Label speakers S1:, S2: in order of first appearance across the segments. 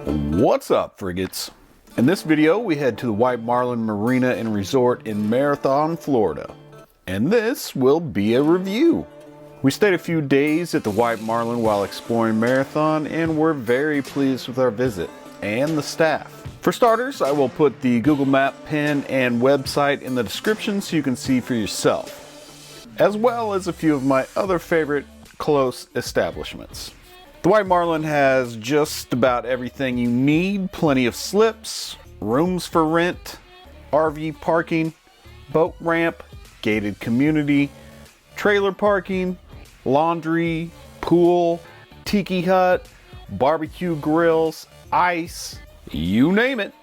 S1: What's up, frigates? In this video we head to the White Marlin Marina and Resort in Marathon, Florida. And this will be a review. We stayed a few days at the White Marlin while exploring Marathon and we're very pleased with our visit and the staff. For starters, I will put the Google Map pin and website in the description so you can see for yourself, as well as a few of my other favorite close establishments. The White Marlin has just about everything you need, plenty of slips, rooms for rent, RV parking, boat ramp, gated community, trailer parking, laundry, pool, tiki hut, barbecue grills, ice, you name it.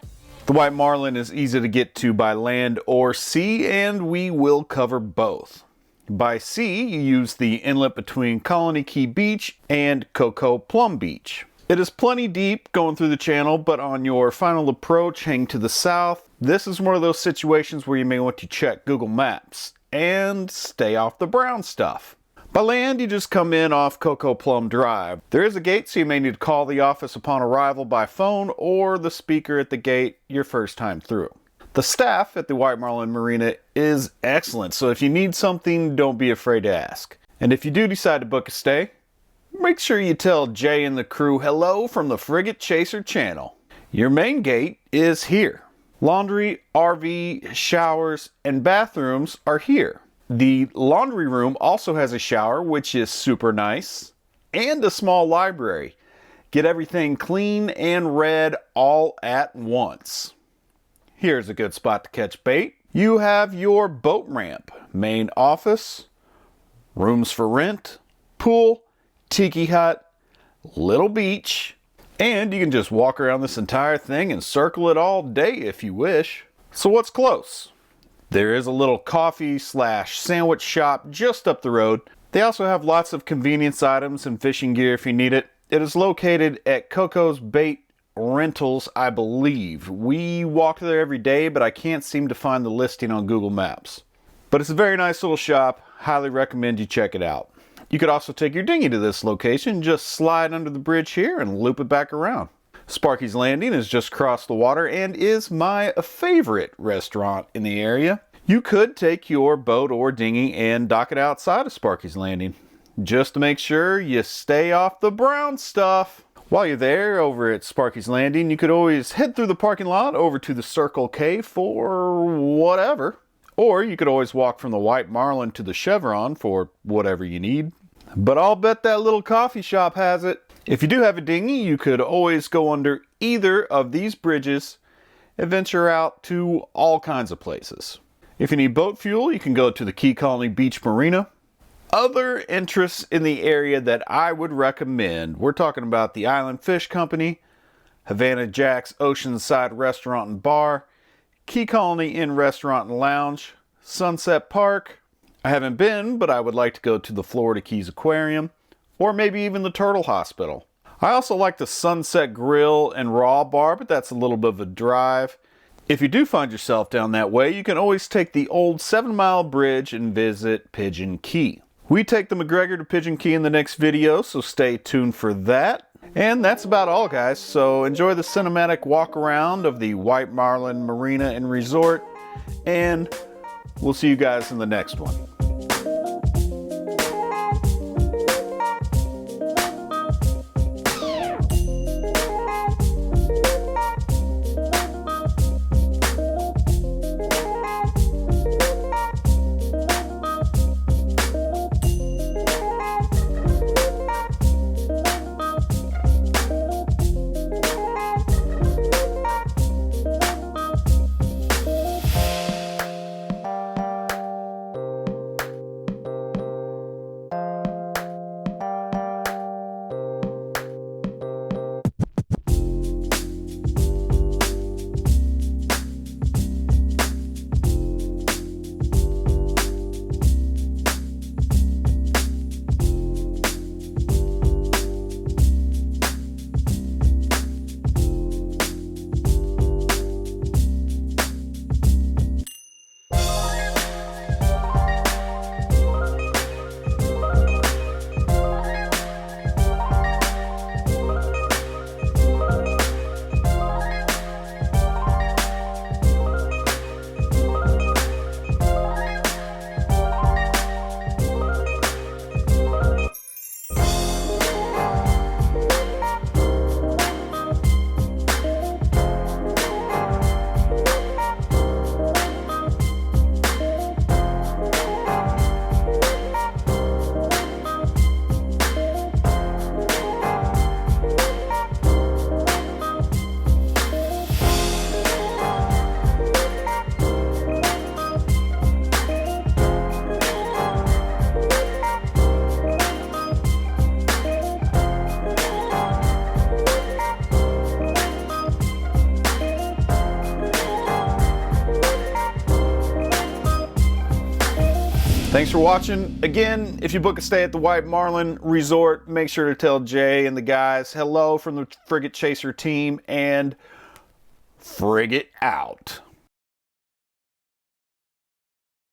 S1: The White Marlin is easy to get to by land or sea, and we will cover both. By sea, you use the inlet between Colony Key Beach and Cocoa Plum Beach. It is plenty deep going through the channel, but on your final approach heading to the south, this is one of those situations where you may want to check Google Maps and stay off the brown stuff. By land, you just come in off Cocoa Plum Drive. There is a gate, so you may need to call the office upon arrival by phone or the speaker at the gate your first time through. The staff at the White Marlin Marina is excellent, so if you need something, don't be afraid to ask. And if you do decide to book a stay, make sure you tell Jay and the crew hello from the Frigate Chaser channel. Your main gate is here. Laundry, RV, showers, and bathrooms are here. The laundry room also has a shower, which is super nice, and a small library. Get everything clean and read all at once. Here's a good spot to catch bait. You have your boat ramp, main office, rooms for rent, pool, tiki hut, little beach, and you can just walk around this entire thing and circle it all day if you wish. So what's close? There is a little coffee/sandwich shop just up the road. They also have lots of convenience items and fishing gear if you need it. It is located at Coco's Bait Rentals, I believe. We walk there every day, but I can't seem to find the listing on Google Maps. But it's a very nice little shop. Highly recommend you check it out. You could also take your dinghy to this location, just slide under the bridge here and loop it back around. Sparky's Landing is just across the water and is my favorite restaurant in the area. You could take your boat or dinghy and dock it outside of Sparky's Landing, just to make sure you stay off the brown stuff. While you're there over at Sparky's Landing, you could always head through the parking lot over to the Circle K for whatever. Or you could always walk from the White Marlin to the Chevron for whatever you need. But I'll bet that little coffee shop has it. If you do have a dinghy, you could always go under either of these bridges and venture out to all kinds of places. If you need boat fuel, you can go to the Key Colony Beach Marina. Other interests in the area that I would recommend, we're talking about the Island Fish Company, Havana Jack's Oceanside Restaurant and Bar, Key Colony Inn Restaurant and Lounge, Sunset Park. I haven't been, but I would like to go to the Florida Keys Aquarium, or maybe even the Turtle Hospital. I also like the Sunset Grill and Raw Bar, but that's a little bit of a drive. If you do find yourself down that way, you can always take the old 7-mile bridge and visit Pigeon Key. We take the MacGregor to Pigeon Key in the next video, so stay tuned for that. And that's about all, guys. So enjoy the cinematic walk around of the White Marlin Marina and Resort, and we'll see you guys in the next one. Thanks for watching. Again, if you book a stay at the White Marlin Resort, make sure to tell Jay and the guys hello from the Frigate Chaser team, and frigate out.